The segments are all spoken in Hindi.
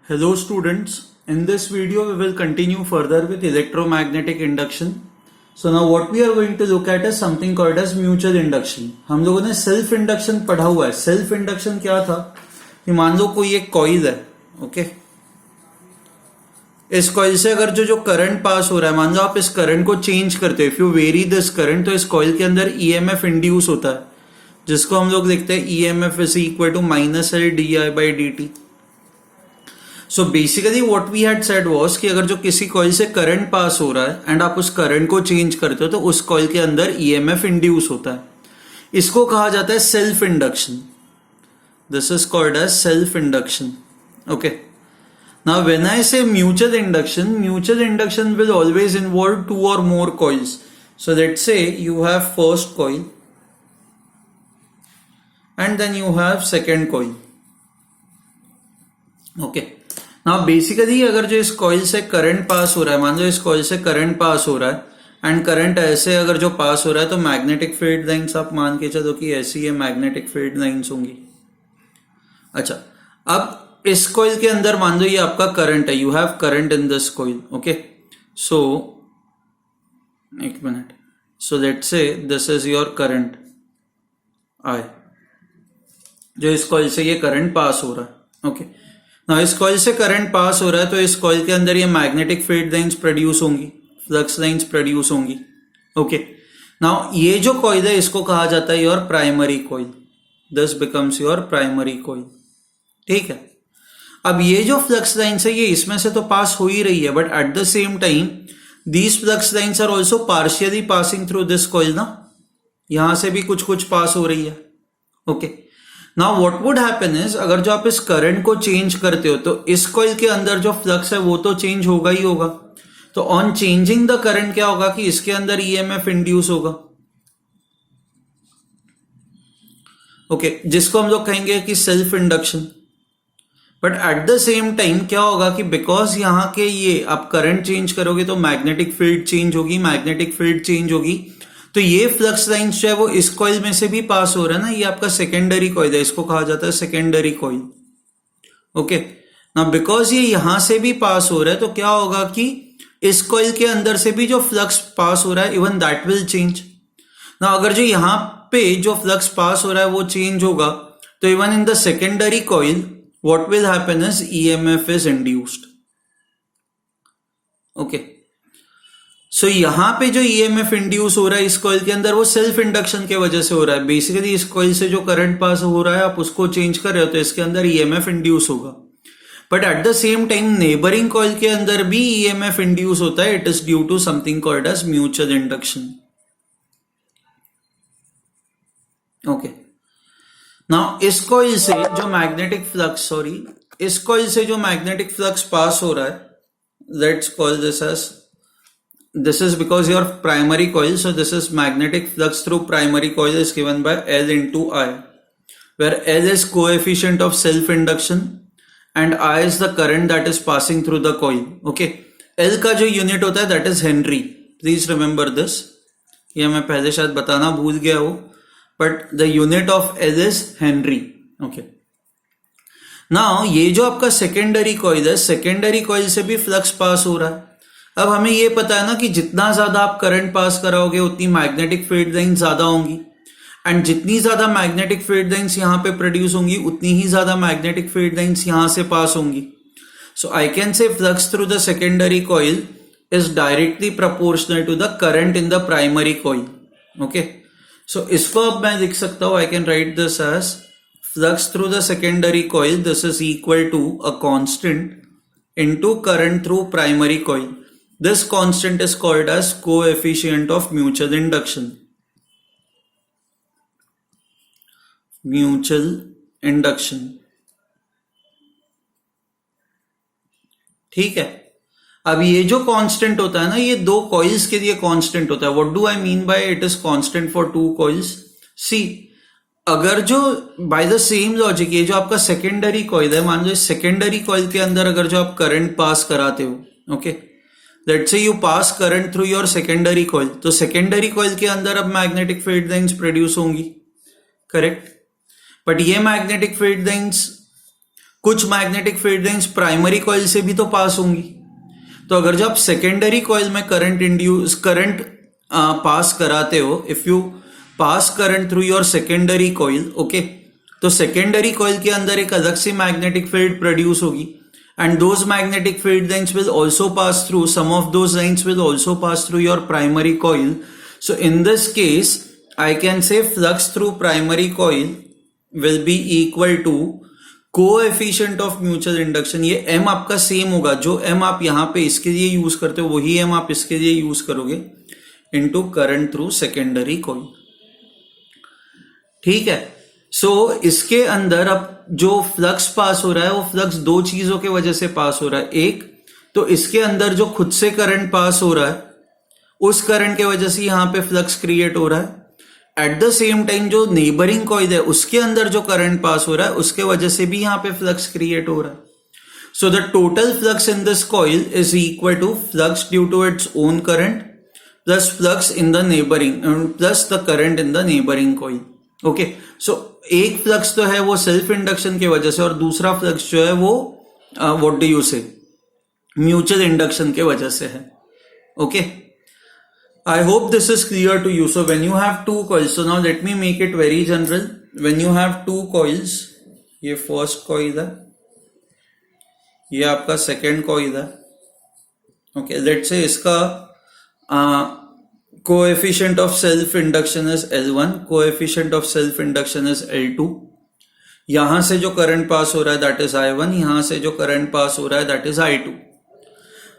Hello students, in this video we will continue further with electromagnetic induction. So now what we are going to look at is something called as mutual induction. हम लोगों ने सेल्फ इंडक्शन पढ़ा हुआ है. सेल्फ इंडक्शन क्या था कि मान लो कोई एक कॉइल है, ओके. इस कॉइल से अगर जो करंट पास हो रहा है, मान लो आप इस करंट को चेंज करते हो, if you very this current, तो इस कॉइल के अंदर ईएमएफ इंड्यूस होता है, जिसको हम लोग लिखते हैं EMF is equal to -L/di/dt. So basically what we had said was कि अगर जो किसी कॉइल से करंट पास हो रहा है एंड आप उस करंट को चेंज करते हो तो उस कॉइल के अंदर ईएमएफ इंड्यूस होता है. इसको कहा जाता है self induction. This is called as self induction. Okay. Now when I say mutual induction will always involve two or more coils. So let's say you have first coil and then you have second coil. Okay. Now basically अगर जो इस कॉइल से करंट पास हो रहा है, मान लो इस कॉइल से करंट पास हो रहा है एंड करंट ऐसे अगर जो पास हो रहा है तो मैग्नेटिक फील्ड लाइंस आप मान के चलो कि ऐसी ये मैग्नेटिक फील्ड लाइंस होंगी. अच्छा, अब इस कॉइल के अंदर मान लो ये आपका करंट है, you have current in this coil. Okay. So एक minute. So let's say this is your current I, जो इस कॉइल से ये करंट पास हो रहा है. ओके. ना इस कॉइल से करंट पास हो रहा है तो इस कॉइल के अंदर ये मैग्नेटिक फील्ड लाइंस प्रोड्यूस होंगी, फ्लक्स लाइंस प्रोड्यूस होंगी. ओके. नाउ ये जो कॉइल है इसको कहा जाता है your primary coil. This becomes your primary coil. ठीक है. अब ये जो फ्लक्स लाइंस है ये इसमें से तो पास हो ही रही है, but at the same time these flux lines are also partially passing through this coil ना. यहां से भी कुछ कुछ पास हो रही है. Okay. Now what would happen is, अगर जो आप इस करंट को चेंज करते हो तो इस कॉइल के अंदर जो फ्लक्स है वो तो चेंज होगा ही होगा. तो ऑन चेंजिंग द करंट क्या होगा कि इसके अंदर ईएमएफ इंड्यूस होगा. ओके. जिसको हम लोग कहेंगे कि self induction. But at the same time क्या होगा कि बिकॉज यहां के ये आप करंट चेंज करोगे तो मैग्नेटिक फील्ड चेंज होगी, तो ये फ्लक्स लाइंस जो है वो इस कॉइल में से भी पास हो रहा है ना. ये आपका सेकेंडरी कॉइल है, इसको कहा जाता है सेकेंडरी कॉइल. ओके. ना बिकॉज ये यहां से भी पास हो रहा है तो क्या होगा कि इस कॉइल के अंदर से भी जो फ्लक्स पास हो रहा है इवन दैट विल चेंज. ना अगर जो यहां पे जो फ्लक्स पास हो रहा है वो चेंज होगा तो even in the secondary coil what will happen is EMF is induced. Okay. So यहां पे जो ईएमएफ इंड्यूस हो रहा है इस कॉइल के अंदर वो सेल्फ इंडक्शन के वजह से हो रहा है. बेसिकली इस कॉइल से जो करंट पास हो रहा है आप उसको चेंज कर रहे हो तो इसके अंदर ईएमएफ इंड्यूस होगा. But at the same time neighbouring coil के अंदर भी ईएमएफ इंड्यूस होता है. It is due to something called as mutual induction. Okay. Now इस कॉइल से जो मैग्नेटिक फ्लक्स पास हो रहा है, let's call this as, this is because your primary coil, so this is magnetic flux through primary coil is given by L into I, where L is coefficient of self induction and I is the current that is passing through the coil. Okay. L का जो यूनिट होता है that is Henry. Please remember this. ये मैं पहले शायद बताना भूल गया हूं, but the unit of L is Henry. Okay. Now ये जो आपका सेकेंडरी कॉइल है, सेकेंडरी कॉइल से भी फ्लक्स पास हो रहा है. अब हमें ये पता है ना कि जितना ज्यादा आप करंट पास कराओगे उतनी मैग्नेटिक फील्ड लाइंस ज्यादा होंगी, एंड जितनी ज्यादा मैग्नेटिक फील्ड लाइंस यहां पे प्रोड्यूस होंगी उतनी ही ज्यादा मैग्नेटिक फील्ड लाइंस यहां से पास होंगी. So I can say flux through the secondary coil is directly proportional to the current in the primary coil. Okay. So इसको अब मैं लिख सकता हूं, I can write this as flux through the secondary coil, this is equal to a constant into current through primary coil. This constant is called as coefficient of mutual induction. Mutual induction. ठीक है. अब ये जो कांस्टेंट होता है ना ये दो कॉइल्स के लिए कांस्टेंट होता है. What do I mean by it is constant for two coils? See, अगर जो बाय द सेम लॉजिक ये जो आपका सेकेंडरी कॉइल है, मान लो इस सेकेंडरी कॉइल के अंदर अगर जो आप करंट पास कराते हो, okay, let's say you pass current through your secondary coil, तो सेकेंडरी कॉइल के अंदर अब मैग्नेटिक फील्ड लाइंस प्रोड्यूस होंगी, करेक्ट. बट ये मैग्नेटिक फील्ड लाइंस कुछ magnetic field lines primary coil से भी तो पास होंगी। तो अगर जो आप सेकेंडरी कॉइल में करंट पास कराते हो, if you pass current through your secondary coil, okay, तो सेकेंडरी कॉइल के अंदर एक अलग सी मैग्नेटिक फील्ड प्रोड्यूस होगी, and those magnetic field lines will also pass through, some of those lines will also pass through your primary coil. So in this case I can say flux through primary coil will be equal to coefficient of mutual induction. ये m आपका सेम होगा, जो m आप यहाँ पे इसके लिए यूज करते हो वही m आप इसके लिए यूज करोगे, into current through secondary coil. ठीक है। सो इसके अंदर अब जो फ्लक्स पास हो रहा है वो फ्लक्स दो चीजों के वजह से पास हो रहा है। एक तो इसके अंदर जो खुद से करंट पास हो रहा है उस करंट के वजह से यहां पे फ्लक्स क्रिएट हो रहा है। एट द सेम टाइम जो नेबरिंग कॉइल है उसके अंदर जो करंट पास हो रहा है उसके वजह से भी यहां पे फ्लक्स क्रिएट हो रहा है। So the total flux in this coil is equal to flux due to its own current plus flux in the neighbouring plus the current in the neighbouring coil. Okay, so एक फ्लक्स तो है वो सेल्फ इंडक्शन की वजह से और दूसरा फ्लक्स जो है वो what do you say mutual induction के वजह से है। Okay, I hope this is clear to you. So when you have two coils, so now let me make it very general. When you have two coils, ये फर्स्ट कॉइल है, ये आपका सेकेंड कॉइल है। ओके, लेट्स से इसका coefficient of self induction is L1, coefficient of self induction is L2। यहां से जो करंट पास हो रहा है दैट इज I1, यहां से जो करंट पास हो रहा है that is I2।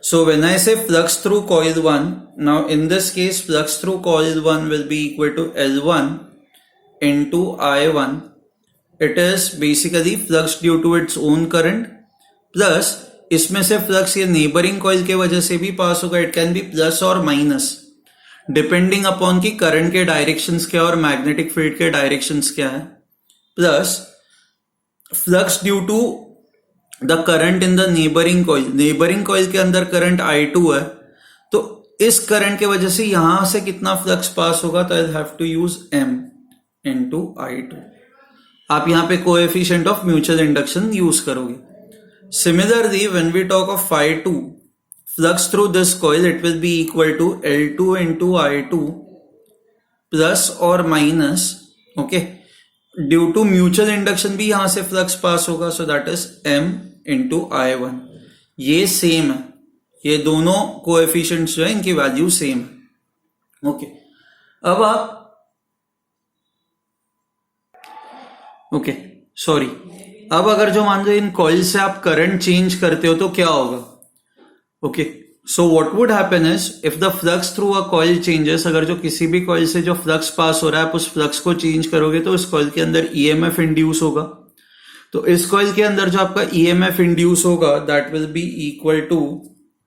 So when I say flux through coil 1, now in this case flux through coil 1 will be equal to L1 into I1। It is basically flux due to its own current plus इसमें से फ्लक्स ये नेबरिंग कॉइल के वजह से भी पास होगा। इट कैन बी प्लस और माइनस डिपेंडिंग अपॉन की करंट के डायरेक्शंस क्या और मैग्नेटिक फील्ड के डायरेक्शंस क्या है, plus flux due to the current in the neighbouring coil. Neighbouring coil के अंदर करंट I2 है, तो इस करंट के वजह से यहां से कितना फ्लक्स पास होगा, तो I have to use M into I2। आप यहां पे coefficient of mutual induction use करोगे। Similarly when we talk of phi2, flux through this coil, it will be equal to L2 into I2 plus or minus, okay, due to mutual induction भी यहां से फ्लक्स पास होगा, so that is M into I1। ये सेम है, ये दोनों कोएफिशिएंट्स जो है इनकी वैल्यू सेम है। ओके, अब आप ओके सॉरी, अब अगर जो मान लो इन कॉइल से आप करंट चेंज करते हो तो क्या होगा। Okay, so what would happen is if the flux through a coil changes, अगर जो किसी भी कॉइल से जो फ्लक्स पास हो रहा है आप उस फ्लक्स को चेंज करोगे तो उस कॉइल के अंदर ईएमएफ इंड्यूस होगा। तो इस कॉइल के अंदर जो आपका ईएमएफ इंड्यूस होगा that will be equal to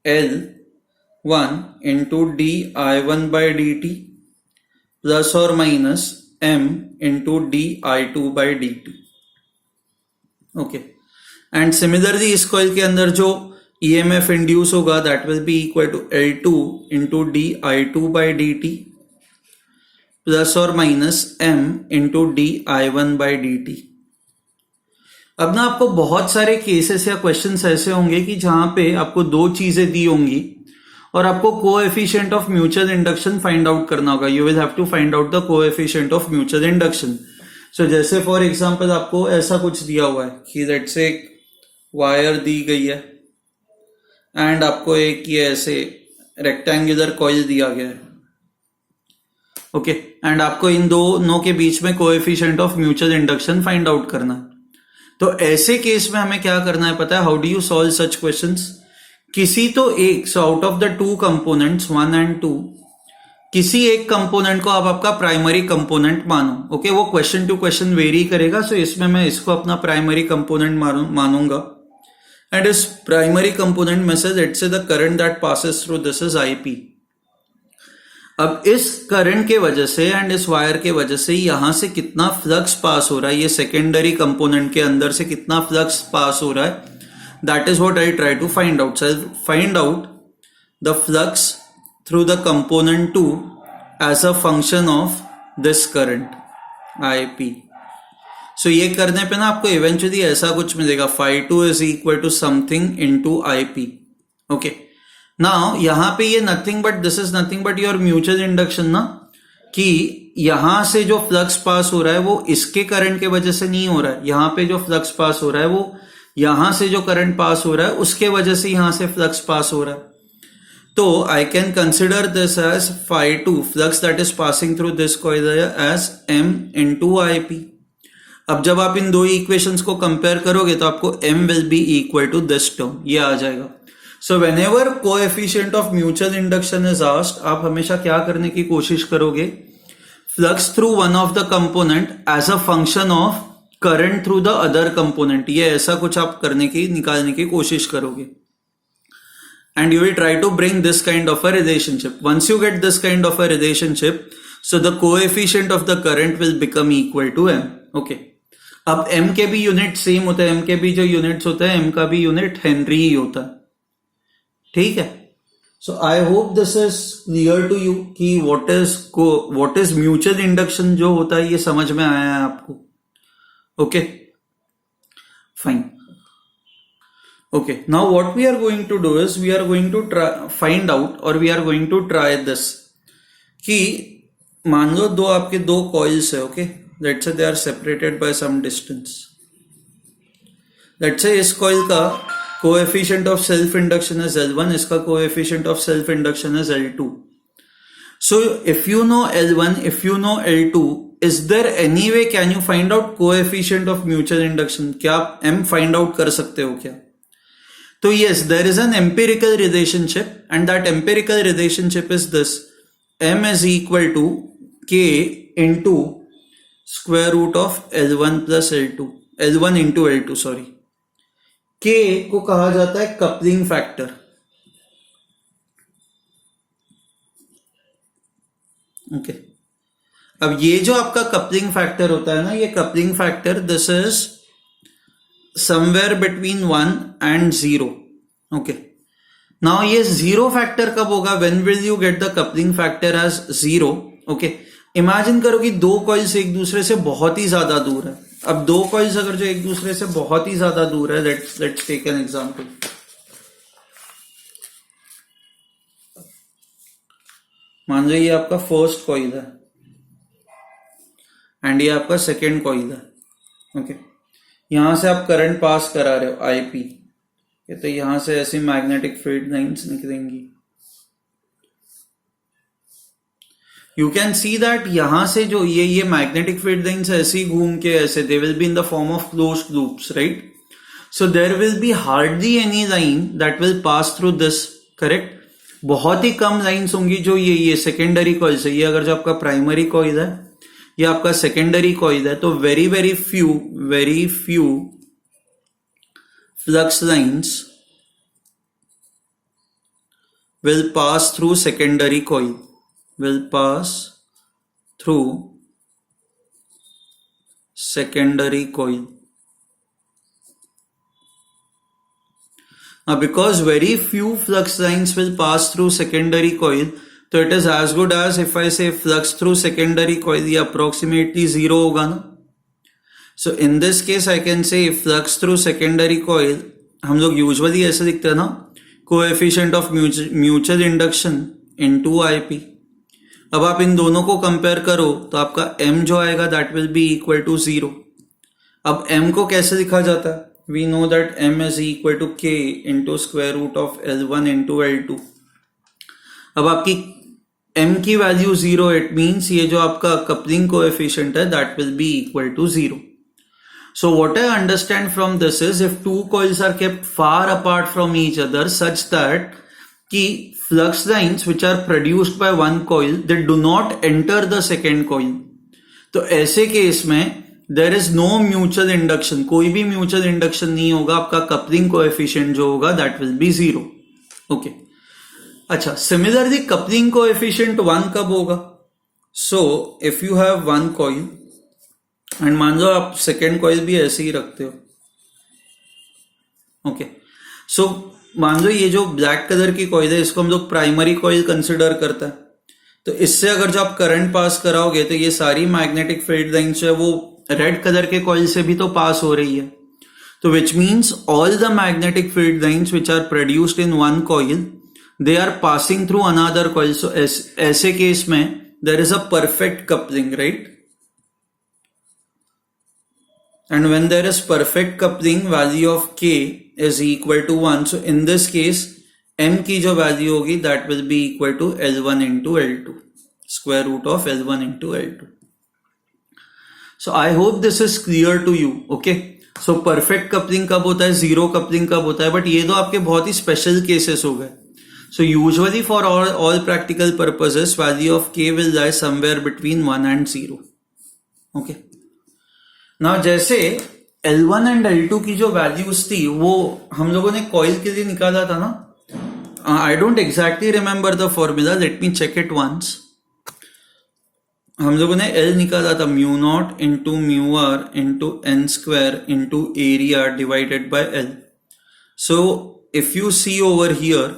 L1 into dI1 by dt plus और minus M into dI2 by dt। Okay, and similarly इस कॉइल के अंदर जो EMF इंड्यूस होगा that will be equal to L2 into dI2 by dt plus और minus M into dI1 by dt। अब ना आपको बहुत सारे केसेस या क्वेश्चंस ऐसे होंगे कि जहां पे आपको दो चीजें दी होंगी और आपको coefficient of mutual induction find out करना होगा। You will have to find out the coefficient of mutual induction. So जैसे फॉर एग्जांपल आपको ऐसा कुछ दिया हुआ है कि लेट्स से एक वायर दी गई है एंड आपको एक ये ऐसे रेक्टेंगुलर कॉइल दिया गया है। ओके, एंड आपको इन दोनों के बीच में coefficient of mutual induction find out करना है। तो ऐसे केस में हमें क्या करना है पता है, how do you solve such questions. किसी तो एक, so out of the two components 1 and 2, किसी एक कंपोनेंट को आप आपका प्राइमरी कंपोनेंट मानो। ओके, वो क्वेश्चन टू क्वेश्चन वेरी करेगा। सो इसमें मैं इसको अपना प्राइमरी कंपोनेंट मानूंगा एंड इस प्राइमरी कंपोनेंट में से let's say the current that passes through this is IP। अब इस करंट के वजह से एंड इस वायर के वजह से यहां से कितना फ्लक्स पास हो रहा है, ये सेकेंडरी कंपोनेंट के अंदर से कितना फ्लक्स पास हो रहा है, that is what I try to find out. So find out the flux through the component 2 as a function of this current IP। सो ये करने पे ना आपको इवेंचुअली ऐसा कुछ मिलेगा, phi2 is equal to something into IP। Okay, now यहाँ पे ये nothing but this is nothing but your mutual induction ना, कि यहां से जो फ्लक्स पास हो रहा है वो इसके करंट के वजह से नहीं हो रहा है, यहां पे जो फ्लक्स पास हो रहा है वो यहां से जो करंट पास हो रहा है उसके वजह से यहां से फ्लक्स पास हो रहा है। तो I can consider this as phi2 flux that is passing through this coil as m into IP। अब जब आप इन दो इक्वेशंस को कंपेयर करोगे तो आपको m will be equal to this term, ये आ जाएगा। So whenever coefficient of mutual induction is asked, आप हमेशा क्या करने की कोशिश करोगे, flux through one of the component as a function of current through the other component, ये ऐसा कुछ आप करने की निकालने की कोशिश करोगे। And you will try to bring this kind of a relationship. Once you get this kind of a relationship, so the coefficient of the current will become equal to m. Okay. अब m के भी यूनिट सेम होता है, m के भी जो यूनिट्स होता है m का भी यूनिट हेनरी ही होता है, ठीक है। So I hope this is clear to you कि व्हाट इज म्यूचुअल इंडक्शन जो होता है, ये समझ में आया है आपको। Okay fine. Okay, now what we are going to do is we are going to find out or we are going to try this कि मान लो दो आपके दो coils है, okay, let's say they are separated by some distance, let's say इस coil का coefficient of self induction is L1, इसका coefficient of self induction is L2। so if you know L1, if you know L2, is there any way can you find out coefficient of mutual induction? क्या आप M find out कर सकते हो क्या? तो yes, there is an empirical relationship and that empirical relationship is this: m is equal to k into square root of L1 plus L2, L1 into L2 sorry। k को कहा जाता है कपलिंग फैक्टर। ओके, अब ये जो आपका कपलिंग फैक्टर होता है ना, ये coupling factor this is somewhere between 1 and 0। okay, now ये जीरो फैक्टर कब होगा? when will you get the coupling factor as 0? okay, imagine करो कि दो कॉइल्स एक दूसरे से बहुत ही ज्यादा दूर है। अब दो कॉइल्स अगर जो एक दूसरे से बहुत ही ज्यादा दूर है, लेट्स टेक एन एग्जांपल। मान लो ये आपका फर्स्ट कॉइल है एंड ये आपका सेकेंड कॉइल है। ओके, यहां से आप करंट पास करा रहे हो IP, तो यहां से ऐसी मैग्नेटिक फील्ड लाइंस निकलेंगी। यू कैन सी दैट यहां से जो ये मैग्नेटिक फील्ड लाइंस ऐसे घूम के ऐसे they will be in the form of closed loops, right? So there will be hardly any line that will pass through this, correct? बहुत ही कम लाइंस होंगी जो ये सेकेंडरी कॉइल से, ये अगर जो आपका प्राइमरी कॉइल है, ये आपका सेकेंडरी कॉइल है, तो very few flux lines will pass through secondary coil, will pass through secondary coil। Now because very few flux lines will pass through secondary coil, तो it is as good as if I say flux through secondary coil, ये approximately 0 होगा ना। So in this case I can say flux through secondary coil, हम लोग यूजुअली ऐसे लिखते हैं ना, coefficient of mutual induction into IP। अब आप इन दोनों को कंपेयर करो तो आपका m जो आएगा that will be equal to 0। अब m को कैसे लिखा जाता है? We know that m is equal to k into square root of L1 into L2। अब आपकी m की वैल्यू 0, इट मीन्स ये जो आपका कपलिंग कोएफिशिएंट है that will be equal to 0। So what I understand from this is if two coils are kept far apart from each other such that कि flux lines which are produced by one coil they do not enter the second coil, तो ऐसे केस में there is no mutual induction, कोई भी mutual induction नहीं होगा, आपका coupling coefficient जो होगा that will be 0। okay, अच्छा, similarly coupling coefficient 1 कब होगा? So if you have one coil and मान लो आप सेकेंड कॉइल भी ऐसे ही रखते हो। ओके, सो मान लो ये जो ब्लैक कलर की कॉइल है इसको हम लोग प्राइमरी कॉइल कंसिडर करता है। तो इससे अगर जो आप करंट पास कराओगे तो ये सारी मैग्नेटिक फील्ड लाइंस जो है वो रेड कलर के कॉइल से भी तो पास हो रही है, तो which means all the magnetic field lines which are produced in one coil they are passing through another coil. So ऐसे केस में there is a perfect coupling, right? And when there is perfect coupling, value of K is equal to 1. So in this case, M की जो value होगी, that will be equal to L1 into L2. Square root of L1 into L2. So I hope this is clear to you. Okay. So perfect coupling कब होता है, zero coupling कब होता है, but ये तो आपके बहुत ही special cases हो गए. So usually for all practical purposes, value of K will lie somewhere between 1 and 0. Okay. ना जैसे L1 एंड L2 की जो वैल्यूज थी वो हम लोगों ने कॉइल के लिए निकाला था ना. I don't exactly remember the formula, let me check it once. हम लोगों ने L निकाला था mu naught into mu R into N square into area divided by L. So if you see over here,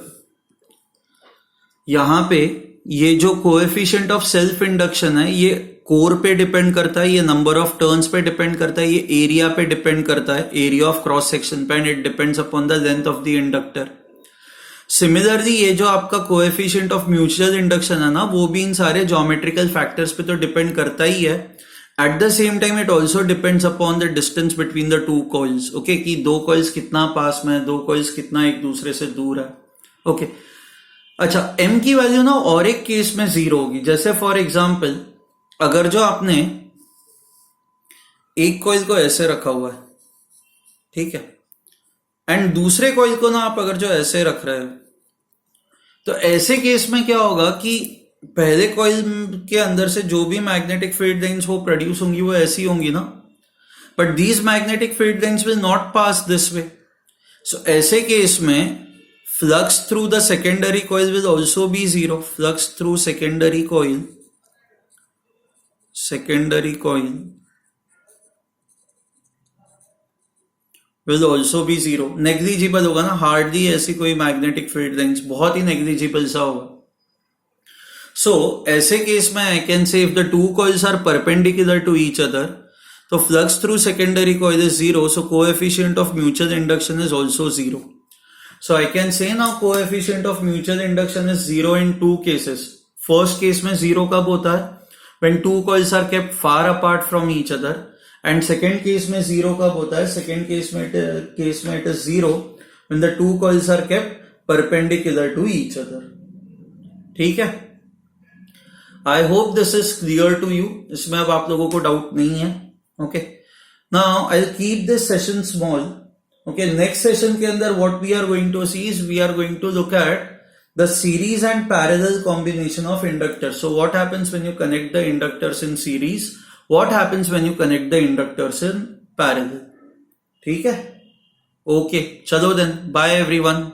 यहां पे ये जो कोएफिशिएंट ऑफ सेल्फ इंडक्शन है ये कोर पे डिपेंड करता है, ये नंबर ऑफ टर्न्स पे डिपेंड करता है, ये एरिया पे डिपेंड करता है, एरिया ऑफ क्रॉस सेक्शन पे, and it depends upon the length of the inductor. Similarly ये जो आपका कोएफिशिएंट ऑफ म्यूचुअल इंडक्शन है ना, वो भी इन सारे ज्योमेट्रिकल फैक्टर्स पे तो डिपेंड करता ही है. Eight the same time it also depends upon the distance between the two coils. Okay, कि दो कॉइल्स कितना पास में है, दो कॉइल्स कितना एक दूसरे से दूर है. ओके अच्छा, M की वैल्यू ना और एक केस में 0 होगी. जैसे फॉर एग्जाम्पल अगर जो आपने एक कॉइल को ऐसे रखा हुआ है, ठीक है, एंड दूसरे कॉइल को ना आप अगर जो ऐसे रख रहे हो, तो ऐसे केस में क्या होगा कि पहले कॉइल के अंदर से जो भी मैग्नेटिक फील्ड लाइंस वो प्रोड्यूस होंगी वो ऐसी होंगी ना, but these magnetic field lines will not pass this way. So ऐसे केस में flux through the secondary coil will also be 0. Flux through secondary coil will also be 0. Negligible होगा ना, हार्डली ऐसी कोई मैग्नेटिक फील्ड लाइंस, बहुत ही नेग्लिजिबल सा होगा. सो ऐसे केस में I can say if the two coils are perpendicular to each other, तो flux through secondary coil is 0. So coefficient of mutual induction is also 0. So I can say now coefficient of mutual induction is 0 in two cases. First case में 0 कब होता है? When two coils are kept far apart from each other. And second case में 0 कब होता है? Second case में it is 0 when the two coils are kept perpendicular to each other. ठीक है? I hope this is clear to you. इसमें अब आप लोगों को डाउट नहीं है. Okay. Now I'll keep this session small. Okay, next session के अंदर what we are going to see is we are going to look at the series and parallel combination of inductors. So what happens when you connect the inductors in series? What happens when you connect the inductors in parallel? ठीक है? Okay, चलो then, bye everyone.